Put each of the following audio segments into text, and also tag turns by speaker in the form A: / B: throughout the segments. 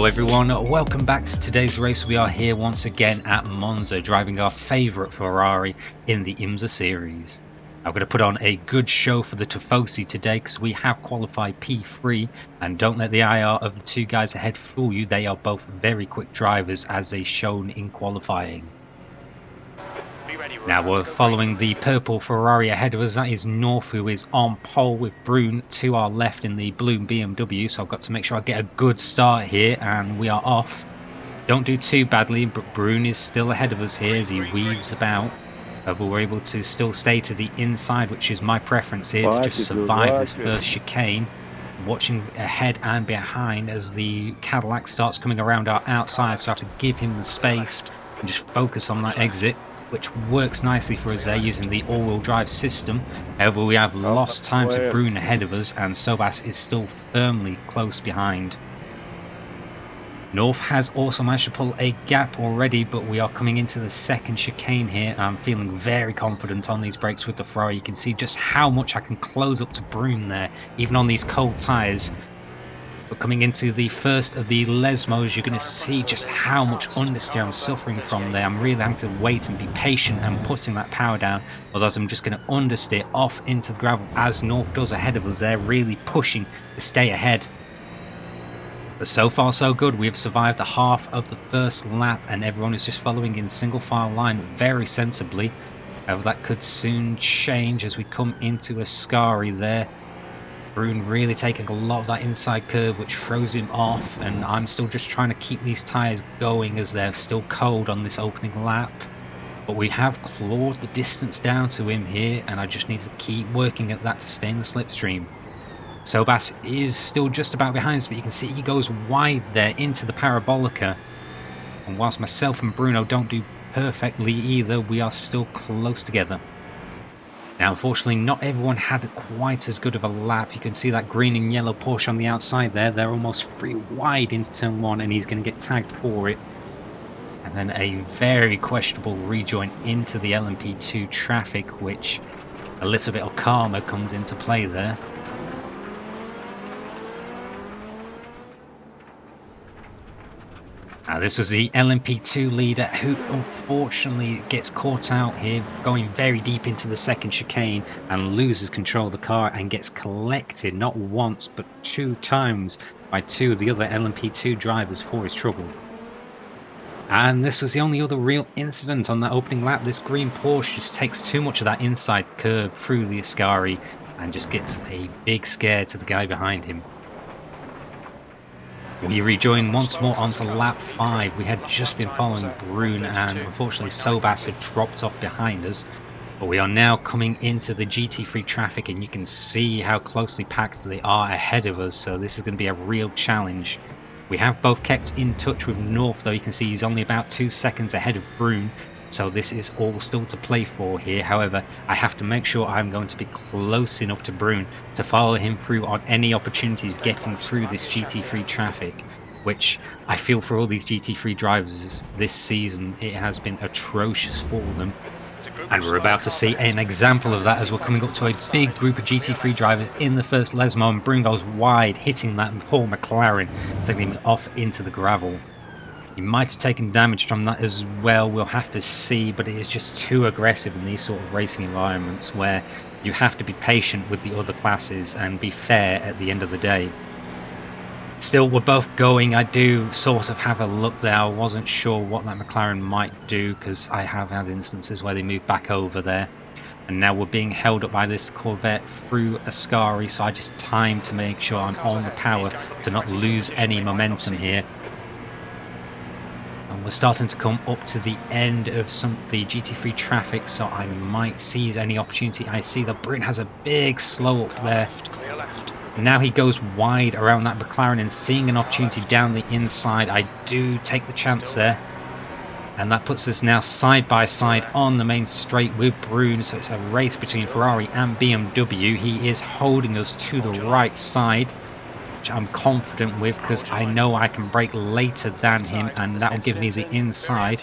A: Hello everyone, welcome back to today's race. We are here once again at Monza, driving our favourite Ferrari in the IMSA series. I'm going to put on a good show for the Tifosi today because we have qualified P3, and don't let the IR of the two guys ahead fool you, they are both very quick drivers as they shown in qualifying. Now we're following the purple Ferrari ahead of us. That is North, who is on pole with Brune to our left in the blue BMW. So I've got to make sure I get a good start here, and we are off. Don't do too badly, but Brune is still ahead of us here as he weaves about. However, we're able to still stay to the inside, which is my preference here, to just survive this first chicane. Watching ahead and behind as the Cadillac starts coming around our outside, so I have to give him the space and just focus on that exit, which works nicely for us there using the all-wheel drive system. However, we have lost time to Brune ahead of us, and Sobas is still firmly close behind. North has also managed to pull a gap already, but we are coming into the second chicane here. I'm feeling very confident on these brakes with the Ferrari. You can see just how much I can close up to Brune there, even on these cold tyres. But coming into the first of the Lesmos, you're going to see just how much understeer I'm suffering from there. I'm really having to wait and be patient and putting that power down. Otherwise, I'm just going to understeer off into the gravel as North does ahead of us there, really pushing to stay ahead. But so far so good. We have survived the half of the first lap and everyone is just following in single file line very sensibly. However, that could soon change as we come into Ascari there. Brune really taking a lot of that inside curve, which throws him off, and I'm still just trying to keep these tyres going as they're still cold on this opening lap. But we have clawed the distance down to him here, and I just need to keep working at that to stay in the slipstream. Sobas is still just about behind us, but you can see he goes wide there into the Parabolica. And whilst myself and Bruno don't do perfectly either, we are still close together. Now, unfortunately, not everyone had quite as good of a lap. You can see that green and yellow Porsche on the outside there. They're almost free wide into turn one, and he's going to get tagged for it. And then a very questionable rejoin into the LMP2 traffic, which a little bit of karma comes into play there. Now, this was the LMP2 leader who unfortunately gets caught out here, going very deep into the second chicane and loses control of the car and gets collected not once but 2 times by 2 of the other LMP2 drivers for his trouble. And this was the only other real incident on that opening lap. This green Porsche just takes too much of that inside curve through the Ascari and just gets a big scare to the guy behind him. We rejoin once more onto lap 5. We had just been following Brune and unfortunately Sobas had dropped off behind us. But we are now coming into the GT3 traffic and you can see how closely packed they are ahead of us. So this is going to be a real challenge. We have both kept in touch with North, though you can see he's only about 2 seconds ahead of Brune. So this is all still to play for here. However, I have to make sure I'm going to be close enough to Brune to follow him through on any opportunities getting through this GT3 traffic, which I feel for all these GT3 drivers this season, it has been atrocious for them. And we're about to see an example of that as we're coming up to a big group of GT3 drivers in the first Lesmo, and Brune goes wide, hitting that poor McLaren, taking him off into the gravel. He might have taken damage from that as well, we'll have to see, but it is just too aggressive in these sort of racing environments where you have to be patient with the other classes and be fair at the end of the day. Still, we're both going. I do sort of have a look there. I wasn't sure what that McLaren might do because I have had instances where they move back over there. And now we're being held up by this Corvette through Ascari, so I just time to make sure I'm on the power to not lose any momentum here. And we're starting to come up to the end of the GT3 traffic, so I might seize any opportunity. I see that Brune has a big slow up there. Now he goes wide around that McLaren, and seeing an opportunity down the inside, I do take the chance there. And that puts us now side by side on the main straight with Brune, so it's a race between Ferrari and BMW. He is holding us to the right side, which I'm confident with because I know I can brake later than him, and that will give me the inside.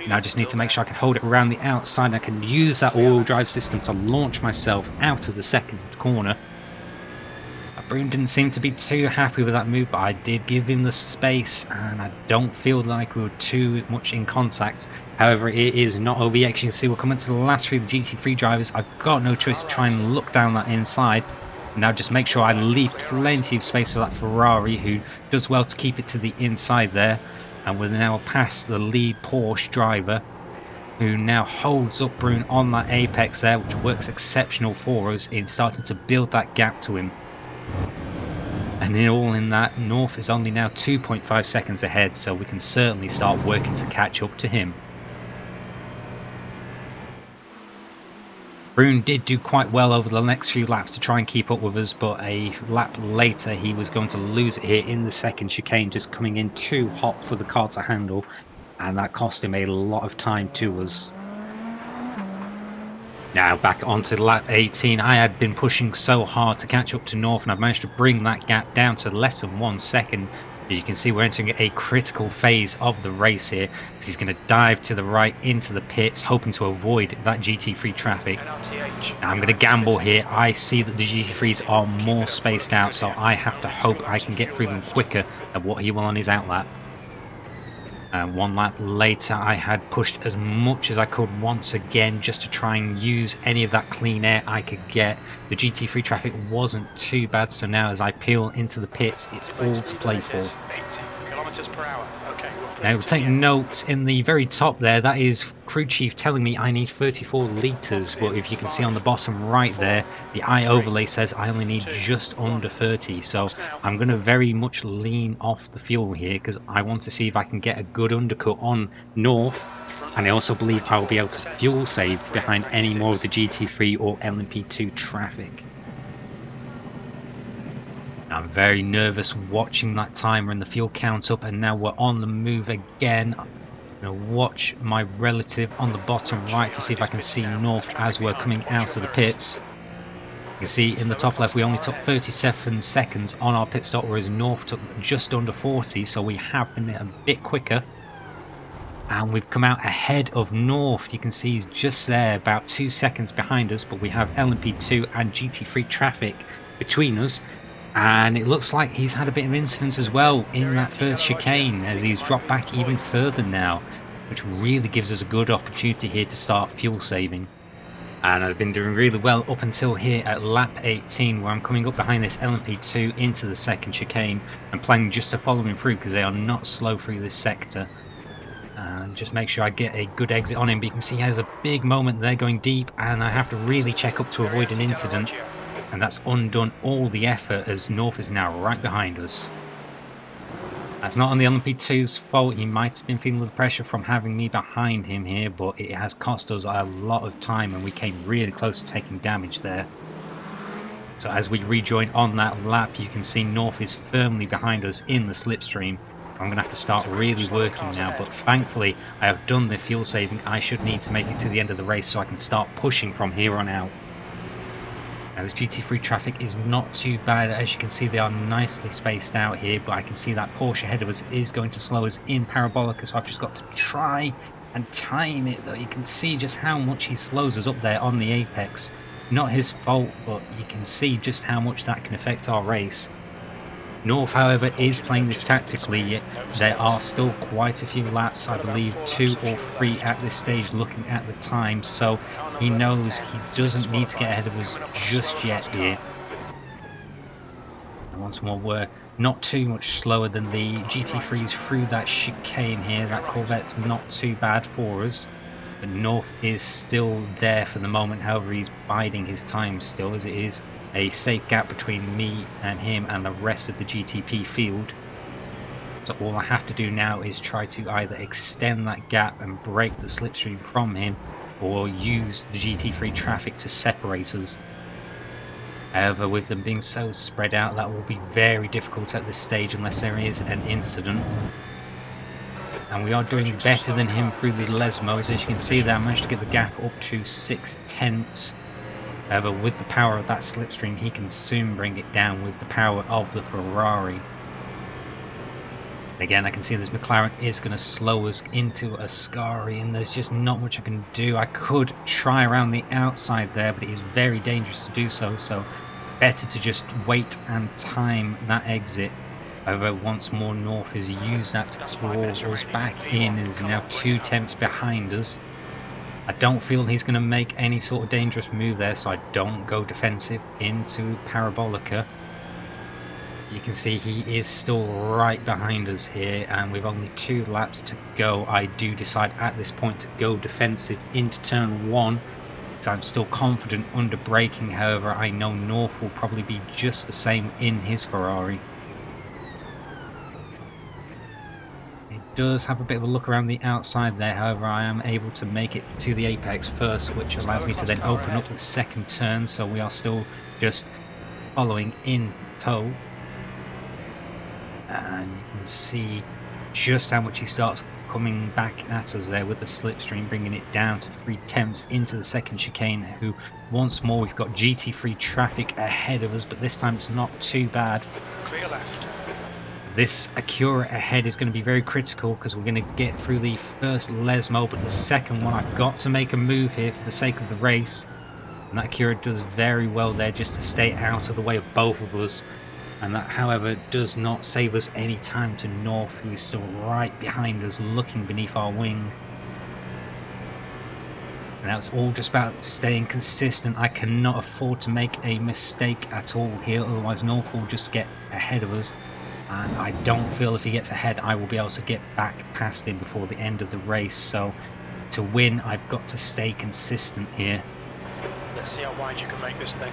A: Now I just need to make sure I can hold it around the outside, and I can use that all-wheel drive system to launch myself out of the second corner. Brune didn't seem to be too happy with that move, but I did give him the space, and I don't feel like we were too much in contact. However, it is not over yet. You can see we're coming to the last three of the GT3 drivers. I've got no choice to try and look down that inside. Now just make sure I leave plenty of space for that Ferrari, who does well to keep it to the inside there. And we're now past the lead Porsche driver, who now holds up Brune on that apex there, which works exceptional for us in starting to build that gap to him. And in that, North is only now 2.5 seconds ahead, so we can certainly start working to catch up to him. Brune did do quite well over the next few laps to try and keep up with us, but a lap later he was going to lose it here in the second chicane, just coming in too hot for the car to handle, and that cost him a lot of time to us. Now back onto lap 18, I had been pushing so hard to catch up to North, and I've managed to bring that gap down to less than 1 second. As you can see, we're entering a critical phase of the race here, as he's going to dive to the right into the pits, hoping to avoid that GT3 traffic. Now I'm going to gamble here. I see that the GT3s are more spaced out, so I have to hope I can get through them quicker than what he will on his outlap. And 1 lap later, I had pushed as much as I could once again, just to try and use any of that clean air I could get. The GT3 traffic wasn't too bad, so now as I peel into the pits, it's all to play for.
B: 80 kilometers per hour. Okay,
A: now take note, in the very top there, that is crew chief telling me I need 34 litres, but if you can see on the bottom right there, the eye overlay says I only need just under 30, so I'm going to very much lean off the fuel here, because I want to see if I can get a good undercut on North, and I also believe I will be able to fuel save behind any more of the GT3 or LMP2 traffic. I'm very nervous watching that timer and the fuel count up, and now we're on the move again. I'm going to watch my relative on the bottom right to see if I can see North as we're coming out of the pits. You can see in the top left we only took 37 seconds on our pit stop, whereas North took just under 40, so we have been a bit quicker. And we've come out ahead of North. You can see he's just there, about 2 seconds behind us, but we have LMP2 and GT3 traffic between us. And it looks like he's had a bit of incidents as well in that first chicane, as he's dropped back even further now, which really gives us a good opportunity here to start fuel saving. And I've been doing really well up until here at lap 18, where I'm coming up behind this LMP2 into the second chicane and planning just to follow him through, because they are not slow through this sector. And just make sure I get a good exit on him, but you can see he has a big moment there going deep, and I have to really check up to avoid an incident. And that's undone all the effort, as North is now right behind us. That's not on the LMP2's fault. He might have been feeling the pressure from having me behind him here, but it has cost us a lot of time, and we came really close to taking damage there. So as we rejoin on that lap, you can see North is firmly behind us in the slipstream. I'm going to have to start really working now, but thankfully I have done the fuel saving I should need to make it to the end of the race, so I can start pushing from here on out. Now this GT3 traffic is not too bad. As you can see, they are nicely spaced out here, but I can see that Porsche ahead of us is going to slow us in Parabolica, so I've just got to try and time it, though. You can see just how much he slows us up there on the apex. Not his fault, but you can see just how much that can affect our race. North, however, is playing this tactically. There are still quite a few laps, I believe 2 or 3 at this stage looking at the time, so he knows he doesn't need to get ahead of us just yet here. And once more, we're not too much slower than the GT3s through that chicane here. That Corvette's not too bad for us, but North is still there for the moment. However, he's biding his time still, as it is a safe gap between me and him and the rest of the GTP field. So all I have to do now is try to either extend that gap and break the slipstream from him, or use the GT3 traffic to separate us. However, with them being so spread out, that will be very difficult at this stage unless there is an incident. And we are doing better than him through the Lesmos. As you can see there, I managed to get the gap up to 6/10. However, with the power of that slipstream, he can soon bring it down with the power of the Ferrari. Again, I can see this McLaren is going to slow us into a Ascari, and there's just not much I can do. I could try around the outside there, but it is very dangerous to do so. So better to just wait and time that exit. However, once more North has used that to
B: That's 5
A: claw
B: minutes
A: us
B: remaining.
A: back in,
B: P1,
A: is
B: come
A: now
B: on, bring
A: 2
B: it up.
A: tenths behind us. I don't feel he's going to make any sort of dangerous move there, so I don't go defensive into Parabolica. You can see he is still right behind us here, and with only 2 laps to go, I do decide at this point to go defensive into turn 1. So I'm still confident under braking. However, I know North will probably be just the same in his Ferrari. It does have a bit of a look around the outside there. However, I am able to make it to the apex first, which allows
B: Slower
A: me to
B: class
A: then
B: car
A: open up
B: ahead.
A: the second turn. So we are still just following in tow. And you can see just how much he starts coming back at us there with the slipstream, bringing it down to 3 tenths into the second chicane, who once more we've got GT3 traffic ahead of us, but this time it's not too bad.
B: Clear left.
A: This Acura ahead is going to be very critical because we're going to get through the first Lesmo, but the second one I've got to make a move here for the sake of the race, and that Acura does very well there just to stay out of the way of both of us. And that, however, does not save us any time to North, who is still right behind us, looking beneath our wing. And now it's all just about staying consistent. I cannot afford to make a mistake at all here, otherwise North will just get ahead of us. And I don't feel if he gets ahead, I will be able to get back past him before the end of the race. So to win, I've got to stay consistent here.
B: Let's see how wide you can make this thing.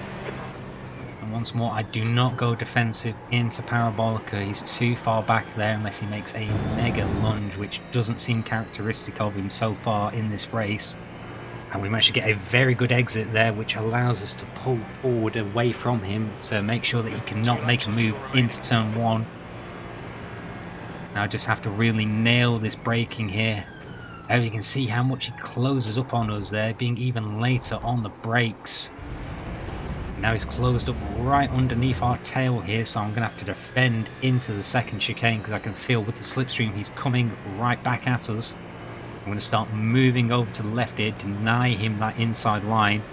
A: And once more, I do not go defensive into Parabolica. He's too far back there unless he makes a mega lunge, which doesn't seem characteristic of him so far in this race. And we managed to get a very good exit there, which allows us to pull forward away from him to make sure that he cannot make a move into turn 1. Now I just have to really nail this braking here. Now you can see how much he closes up on us there, being even later on the brakes. Now he's closed up right underneath our tail here, so I'm going to have to defend into the second chicane because I can feel with the slipstream he's coming right back at us. I'm going to start moving over to the left here, deny him that inside line.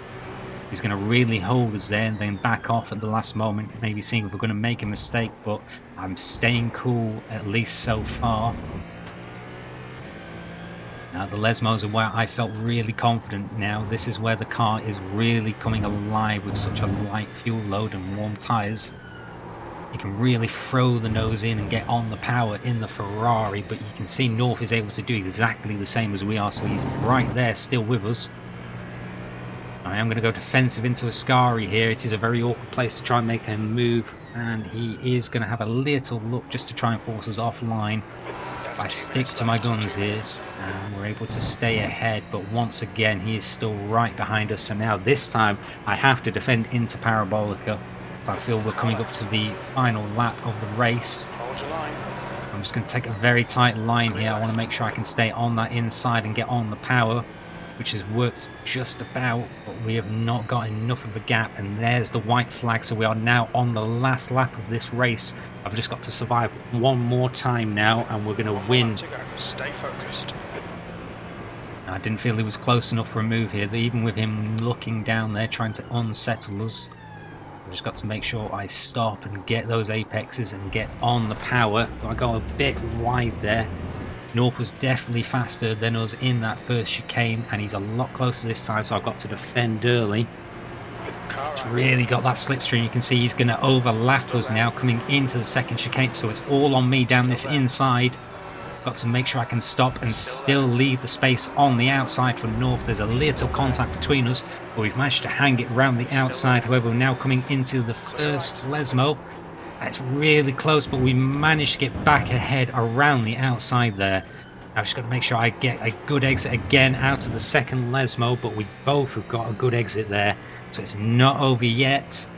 A: He's going to really hold us there and then back off at the last moment, maybe seeing if we're going to make a mistake, but I'm staying cool at least so far. Now the Lesmos are where I felt really confident now. This is where the car is really coming alive with such a light fuel load and warm tyres. You can really throw the nose in and get on the power in the Ferrari, but you can see North is able to do exactly the same as we are, so he's right there still with us. I am going to go defensive into Ascari here. It is a very awkward place to try and make a move, and he is going to have a little look just to try and force us offline. I stick to my guns here, and we're able to stay ahead, but once again he is still right behind us. So now this time I have to defend into Parabolica. So I feel we're coming up to the final lap of the race.
B: Hold your line.
A: I'm just going to take a very tight line here. I want to make sure I can stay on that inside and get on the power, which has worked just about, but we have not got enough of a gap. And there's the white flag, so we are now on the last lap of this race. I've just got to survive one more time now, and we're going to win.
B: Stay focused.
A: I didn't feel he was close enough for a move here, even with him looking down there trying to unsettle us. I've just got to make sure I stop and get those apexes and get on the power. I got a bit wide there. North was definitely faster than us in that first chicane, and he's a lot closer this time, so I've got to defend early. He's really got that slipstream. You can see he's going to overlap us now coming into the second chicane, so it's all on me down this inside. Got to make sure I can stop and still leave the space on the outside for North. There's a little contact between us, but we've managed to hang it around the outside. However, we're now coming into the first Lesmo. It's really close, but we managed to get back ahead around the outside there. I've just got to make sure I get a good exit again out of the second Lesmo, but we both have got a good exit there, so it's not over yet.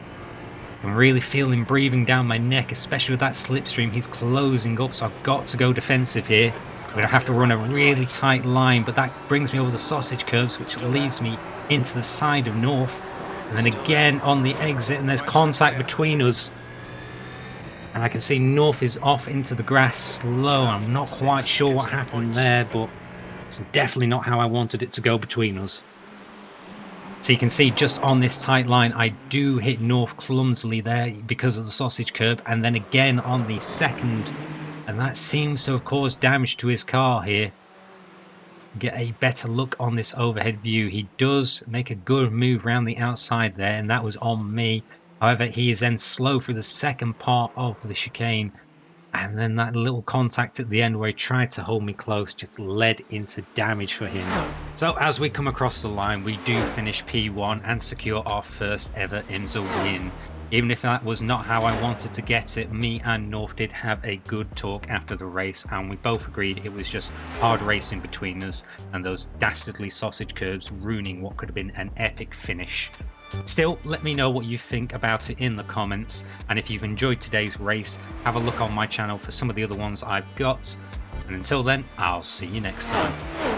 A: I'm really feeling breathing down my neck, especially with that slipstream. He's closing up, so I've got to go defensive here. I'm going to have to run a really tight line, but that brings me over the sausage curves, which leads me into the side of North. And then again on the exit, and there's contact between us. And I can see North is off into the grass slow. I'm not quite sure what happened there, but it's definitely not how I wanted it to go between us. So you can see just on this tight line, I do hit North clumsily there because of the sausage curb, and then again on the second, and that seems to have caused damage to his car here. Get a better look on this overhead view. He does make a good move around the outside there, and that was on me. However, he is then slow through the second part of the chicane, and then that little contact at the end where he tried to hold me close just led into damage for him. So as we come across the line, we do finish P1 and secure our first ever IMSA win. Even if that was not how I wanted to get it, me and North did have a good talk after the race, and we both agreed it was just hard racing between us and those dastardly sausage curbs ruining what could have been an epic finish. Still, let me know what you think about it in the comments, and if you've enjoyed today's race, have a look on my channel for some of the other ones I've got. And until then, I'll see you next time.